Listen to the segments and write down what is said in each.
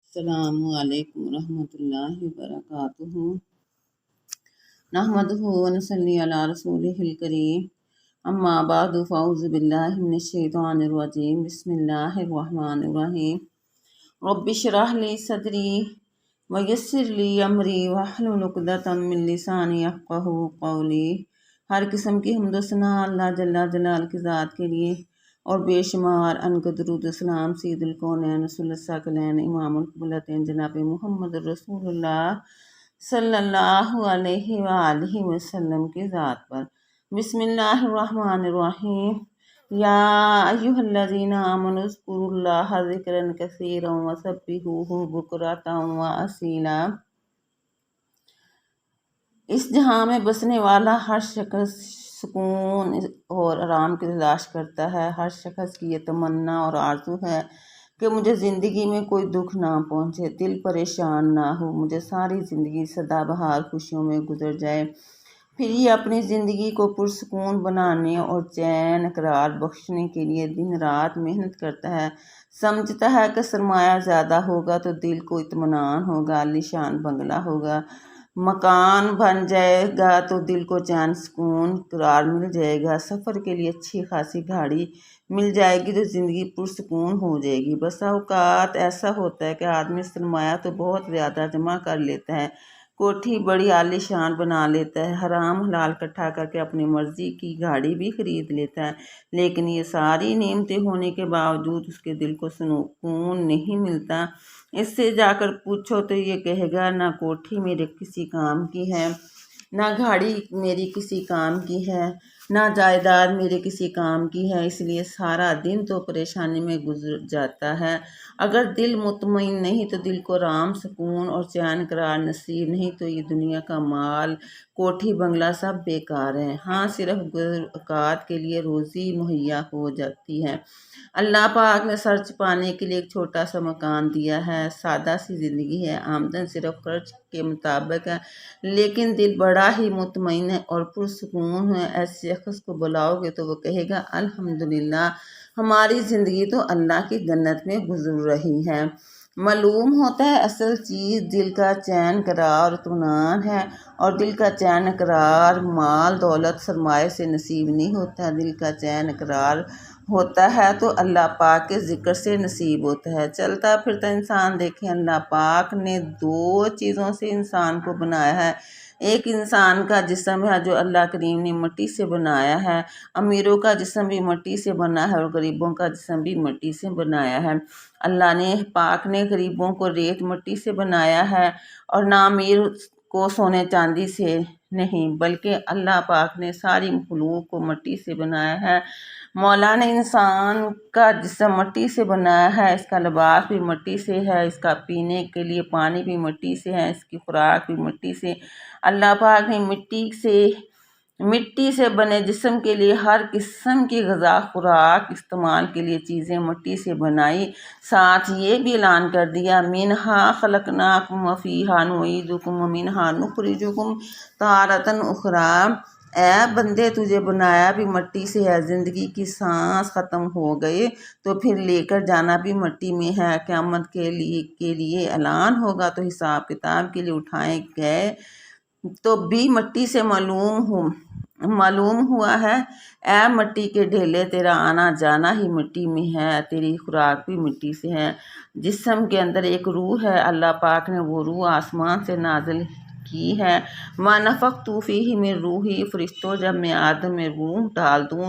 السلام علیکم ورحمۃ اللہ وبرکاتہ۔ نحمدہ ونصلی علی رسولہ الکریم، اما بعد فاعوذ باللہ من الشیطان الرجیم، بسم اللہ الرحمن الرحیم۔ رب اشرح لی صدری ویسر لی امری واحلل عقدۃ من لسانی یفقہوا قولی۔ ہر قسم کی حمد و ثنا اللہ جل جلال کی ذات کے لیے اور بے شمار درود السلام سید الکونین رسول الثقلین امام القبلتین جناب محمد رسول اللہ صلی اللہ علیہ وآلہ وسلم کی ذات پر۔ بسم اللہ الرحمن الرحیم۔ یا ایھا الذین آمنوا اذکروا اللہ ذکرا کثیرا وسبحوہ بکرۃ وأصیلا۔ اس جہاں میں بسنے والا ہر شخص سکون اور آرام کی تلاش کرتا ہے۔ ہر شخص کی یہ تمنا اور آرزو ہے کہ مجھے زندگی میں کوئی دکھ نہ پہنچے، دل پریشان نہ ہو، مجھے ساری زندگی سدا بہار خوشیوں میں گزر جائے۔ پھر یہ اپنی زندگی کو پرسکون بنانے اور چین قرار بخشنے کے لیے دن رات محنت کرتا ہے۔ سمجھتا ہے کہ سرمایہ زیادہ ہوگا تو دل کو اطمینان ہوگا، عالیشان بنگلہ ہوگا، مکان بن جائے گا تو دل کو چین سکون قرار مل جائے گا، سفر کے لیے اچھی خاصی گاڑی مل جائے گی تو زندگی پرسکون ہو جائے گی۔ بسا اوقات ایسا ہوتا ہے کہ آدمی سرمایہ تو بہت زیادہ جمع کر لیتا ہے، کوٹھی بڑی عالیشان بنا لیتا ہے، حرام حلال اکٹھا کر کے اپنی مرضی کی گاڑی بھی خرید لیتا ہے، لیکن یہ ساری نعمتیں ہونے کے باوجود اس کے دل کو سکون نہیں ملتا۔ اس سے جا کر پوچھو تو یہ کہے گا نہ کوٹھی میرے کسی کام کی ہے، نہ گاڑی میری کسی کام کی ہے، نہ جائیداد میرے کسی کام کی ہے، اس لیے سارا دن تو پریشانی میں گزر جاتا ہے۔ اگر دل مطمئن نہیں تو دل کو آرام سکون اور چین قرار نصیب نہیں تو یہ دنیا کا مال کوٹھی بنگلہ سب بیکار ہے۔ ہاں، صرف اوقات کے لیے روزی مہیا ہو جاتی ہے۔ اللہ پاک نے سر چھپانے کے لیے ایک چھوٹا سا مکان دیا ہے، سادہ سی زندگی ہے، آمدن صرف خرچ کے مطابق ہے، لیکن دل بڑا ہی مطمئن ہے اور پرسکون ہے۔ ایسے شخص کو بلاؤ گے تو وہ کہے گا الحمدللہ، ہماری زندگی تو اللہ کی جنت میں گزر رہی ہے۔ معلوم ہوتا ہے اصل چیز دل کا چین قرار اور اطمینان ہے، اور دل کا چین قرار مال دولت سرمایہ سے نصیب نہیں ہوتا۔ دل کا چین قرار ہوتا ہے تو اللہ پاک کے ذکر سے نصیب ہوتا ہے۔ چلتا پھرتا انسان دیکھیں، اللہ پاک نے دو چیزوں سے انسان کو بنایا ہے۔ ایک انسان کا جسم ہے جو اللہ کریم نے مٹی سے بنایا ہے، امیروں کا جسم بھی مٹی سے بنا ہے اور غریبوں کا جسم بھی مٹی سے بنایا ہے۔ اللہ نے پاک نے غریبوں کو ریت مٹی سے بنایا ہے اور نہ امیر کو سونے چاندی سے نہیں، بلکہ اللہ پاک نے ساری مخلوق کو مٹی سے بنایا ہے۔ مولا نے انسان کا جسم مٹی سے بنایا ہے، اس کا لباس بھی مٹی سے ہے، اس کا پینے کے لیے پانی بھی مٹی سے ہے، اس کی خوراک بھی مٹی سے۔ اللہ پاک نے مٹی سے بنے جسم کے لیے ہر قسم کی غذا خوراک استعمال کے لیے چیزیں مٹی سے بنائی، ساتھ یہ بھی اعلان کر دیا منہا خلقناکم وفیہا نعیدکم ومنہا نخرجکم تارۃ اخری۔ اے بندے، تجھے بنایا بھی مٹی سے ہے، زندگی کی سانس ختم ہو گئے تو پھر لے کر جانا بھی مٹی میں ہے، قیامت کے لیے اعلان ہوگا تو حساب کتاب کے لیے اٹھائے گئے تو بھی مٹی سے معلوم ہوا ہے۔ اے مٹی کے ڈھیلے، تیرا آنا جانا ہی مٹی میں ہے، تیری خوراک بھی مٹی سے ہے۔ جسم کے اندر ایک روح ہے، اللہ پاک نے وہ روح آسمان سے نازل کی ہے۔ وَنَفَخْتُ فِيهِ مِن رُوحِي، فرشتوں جب میں آدم میں روح ڈال دوں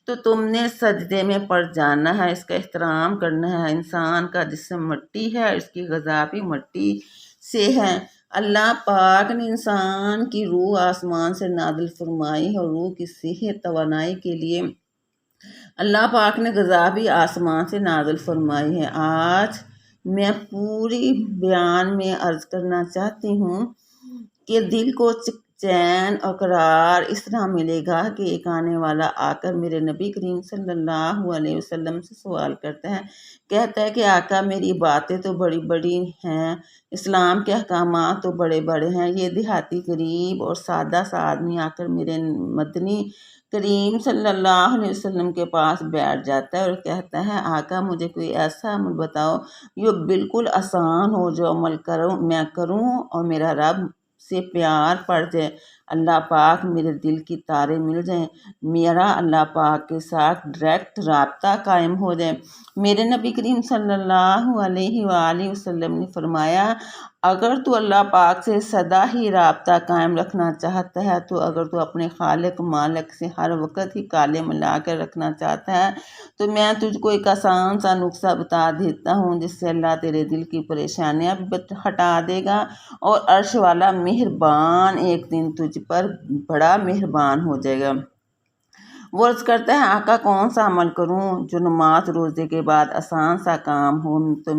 تو تم نے سجدے میں پڑ جانا ہے، اس کا احترام کرنا ہے۔ انسان کا جسم مٹی ہے، اس کی غذا بھی مٹی سے ہے۔ اللہ پاک نے انسان کی روح آسمان سے نازل فرمائی اور روح کی صحت توانائی کے لیے اللہ پاک نے غذا بھی آسمان سے نازل فرمائی ہے۔ آج میں پوری بیان میں عرض کرنا چاہتی ہوں کہ دل کو چین اور قرار اس طرح ملے گا کہ ایک آنے والا آ کر میرے نبی کریم صلی اللہ علیہ وسلم سے سوال کرتا ہے، کہتا ہے کہ آقا میری باتیں تو بڑی بڑی ہیں، اسلام کے احکامات تو بڑے بڑے ہیں، یہ دیہاتی غریب اور سادہ سا آدمی آ کر میرے مدنی کریم صلی اللہ علیہ وسلم کے پاس بیٹھ جاتا ہے اور کہتا ہے آقا مجھے کوئی ایسا عمل بتاؤ جو بالکل آسان ہو، جو عمل میں کروں اور میرا رب سے پیار پڑ جائے، اللہ پاک میرے دل کی تارے مل جائیں، میرا اللہ پاک کے ساتھ ڈائریکٹ رابطہ قائم ہو جائے۔ میرے نبی کریم صلی اللہ علیہ وآلہ وسلم نے فرمایا اگر تو اللہ پاک سے سدا ہی رابطہ قائم رکھنا چاہتا ہے، تو اگر تو اپنے خالق مالک سے ہر وقت ہی کالے ملا کر رکھنا چاہتا ہے تو میں تجھ کو ایک آسان سا نسخہ بتا دیتا ہوں جس سے اللہ تیرے دل کی پریشانیاں ہٹا دے گا اور عرش والا مہربان ایک دن تجھ پر بڑا مہربان ہو جائے گا۔ وہ عرض کرتا ہے آقا کون سا عمل کروں جو نماز روزے کے بعد آسان سا کام ہو؟ تو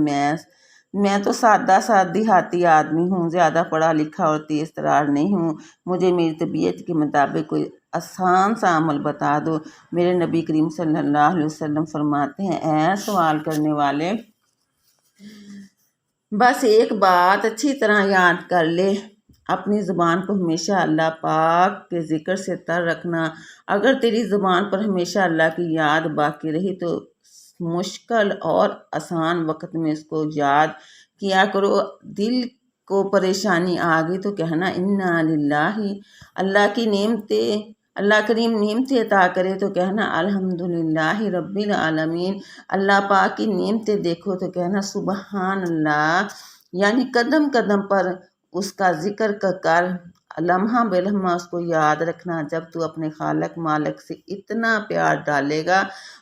میں تو سادہ سا دیہاتی آدمی ہوں، زیادہ پڑھا لکھا اور تیز ترار نہیں ہوں، مجھے میری طبیعت کے مطابق کوئی آسان سا عمل بتا دو۔ میرے نبی کریم صلی اللہ علیہ وسلم فرماتے ہیں اے سوال کرنے والے، بس ایک بات اچھی طرح یاد کر لے، اپنی زبان کو ہمیشہ اللہ پاک کے ذکر سے تر رکھنا۔ اگر تیری زبان پر ہمیشہ اللہ کی یاد باقی رہی تو مشکل اور آسان وقت میں اس کو یاد کیا کرو۔ دل کو پریشانی آ گئی تو کہنا انا للہ، اللہ کریم نعمتیں عطا کرے تو کہنا الحمدللہ رب العالمین، اللہ پاک کی نعمتیں دیکھو تو کہنا سبحان اللہ، یعنی قدم قدم پر اس کا ذکر کر، لمحہ بے لمحہ اس کو یاد رکھنا۔ جب تو اپنے خالق مالک سے اتنا پیار ڈالے گا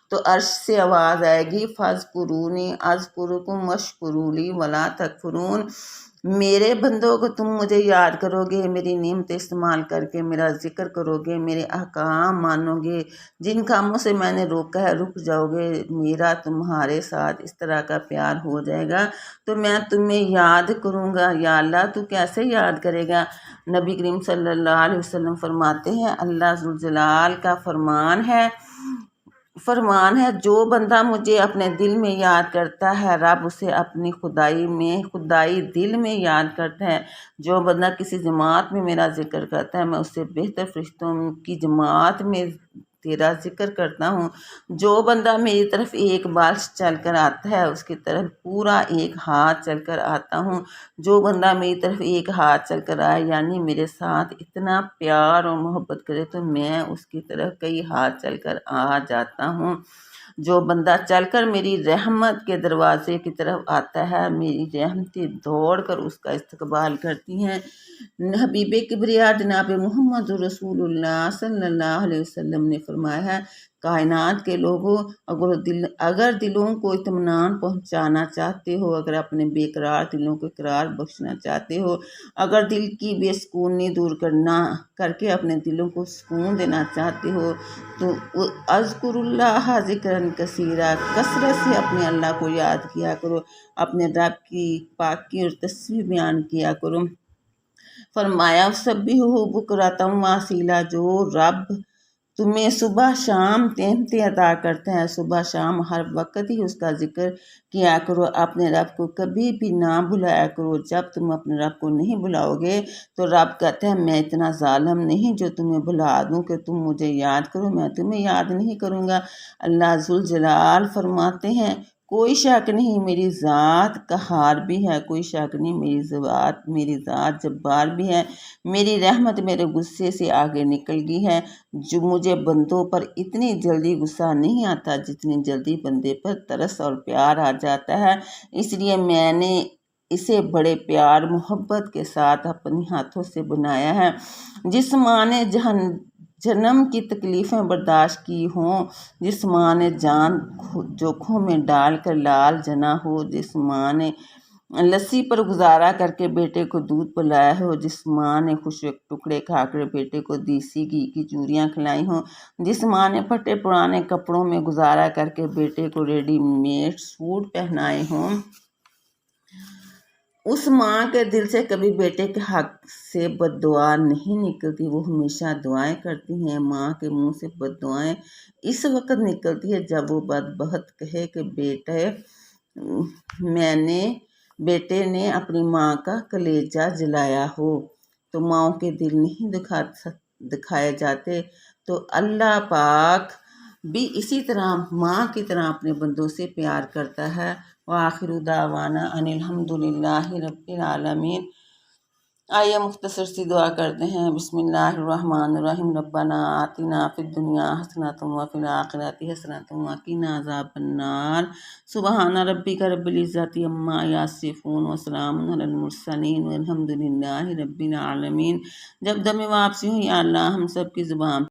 تو عرش سے آواز آئے گی فاذکرونی اذکرکم واشکروا لی ولا تکفرون، میرے بندوں کو تم مجھے یاد کرو گے، میری نعمت استعمال کر کے میرا ذکر کرو گے، میرے احکام مانو گے، جن کاموں سے میں نے روکا ہے رک جاؤ گے، میرا تمہارے ساتھ اس طرح کا پیار ہو جائے گا تو میں تمہیں یاد کروں گا۔ یا اللہ تو کیسے یاد کرے گا؟ نبی کریم صلی اللہ علیہ وسلم فرماتے ہیں اللہ ذوالجلال کا فرمان ہے جو بندہ مجھے اپنے دل میں یاد کرتا ہے رب اسے اپنی خدائی دل میں یاد کرتا ہے۔ جو بندہ کسی جماعت میں میرا ذکر کرتا ہے میں اس سے بہتر فرشتوں کی جماعت میں تیرا ذکر کرتا ہوں۔ جو بندہ میری طرف ایک بار چل کر آتا ہے اس کی طرف پورا ایک ہاتھ چل کر آتا ہوں۔ جو بندہ میری طرف ایک ہاتھ چل کر آئے یعنی میرے ساتھ اتنا پیار اور محبت کرے تو میں اس کی طرف کئی ہاتھ چل کر آ جاتا ہوں۔ جو بندہ چل کر میری رحمت کے دروازے کی طرف آتا ہے میری رحمتیں دوڑ کر اس کا استقبال کرتی ہیں۔ حبیب کبریا جناب محمد رسول اللہ صلی اللہ علیہ وسلم نے فرمایا ہے کائنات کے لوگوں اگر دلوں کو اطمینان پہنچانا چاہتے ہو، اگر اپنے بے قرار دلوں کو قرار بخشنا چاہتے ہو، اگر دل کی بے سکونی دور کر کے اپنے دلوں کو سکون دینا چاہتے ہو تو اذکر اللہ ذکرا کثیرا، کثرت سے اپنے اللہ کو یاد کیا کرو، اپنے رب کی پاکی اور تسبیح بیان کیا کرو۔ فرمایا سبحوہ بکرۃ واصیلا، جو رب تمہیں صبح شام نعمتیں عطا کرتا ہے صبح شام ہر وقت ہی اس کا ذکر کیا کرو، اپنے رب کو کبھی بھی نہ بھلایا کرو۔ جب تم اپنے رب کو نہیں بلاؤ گے تو رب کہتا ہے میں اتنا ظالم نہیں جو تمہیں بھلا دوں کہ تم مجھے یاد کرو، میں تمہیں یاد نہیں کروں گا۔ اللہ ذوالجلال فرماتے ہیں کوئی شک نہیں میری ذات قہار بھی ہے، کوئی شک نہیں میری ذات جبار بھی ہے، میری رحمت میرے غصے سے آگے نکل گئی ہے، جو مجھے بندوں پر اتنی جلدی غصہ نہیں آتا جتنی جلدی بندے پر ترس اور پیار آ جاتا ہے، اس لیے میں نے اسے بڑے پیار محبت کے ساتھ اپنے ہاتھوں سے بنایا ہے۔ جس ماں نے جنم کی تکلیفیں برداشت کی ہوں، جس ماں نے جان جوکھوں میں ڈال کر لال جنا ہو، جس ماں نے لسی پر گزارا کر کے بیٹے کو دودھ پلایا ہو، جس ماں نے خشک ٹکڑے کھا کر بیٹے کو دیسی گھی کی چوریاں کھلائی ہوں، جس ماں نے پھٹے پرانے کپڑوں میں گزارا کر کے بیٹے کو ریڈی میڈ سوٹ پہنائے ہوں، اس ماں کے دل سے کبھی بیٹے کے حق سے بد دعا نہیں نکلتی، وہ ہمیشہ دعائیں کرتی ہیں۔ ماں کے منہ سے بد دعائیں اس وقت نکلتی ہے جب وہ بدبخت کہے کہ بیٹے نے اپنی ماں کا کلیجہ جلایا ہو۔ تو ماؤں کے دل نہیں دکھائے جاتے، تو اللہ پاک بھی اسی طرح ماں کی طرح اپنے بندوں سے پیار کرتا ہے۔ وآخر دعوانا ان الحمد للہ رب العالمین۔ آئیے مختصر سی دعا کرتے ہیں۔ بسم اللہ الرحمن الرحیم۔ ربنا آتنا فی الدنیا حسنۃ وفی الآخرۃ حسنۃ وقنا عذاب النار۔ سبحان ربک رب العزۃ عما یصفون وسلام علی المرسلین والحمد للہ رب العالمین۔ جب دم واپسی ہو یا اللہ ہم سب کی زبان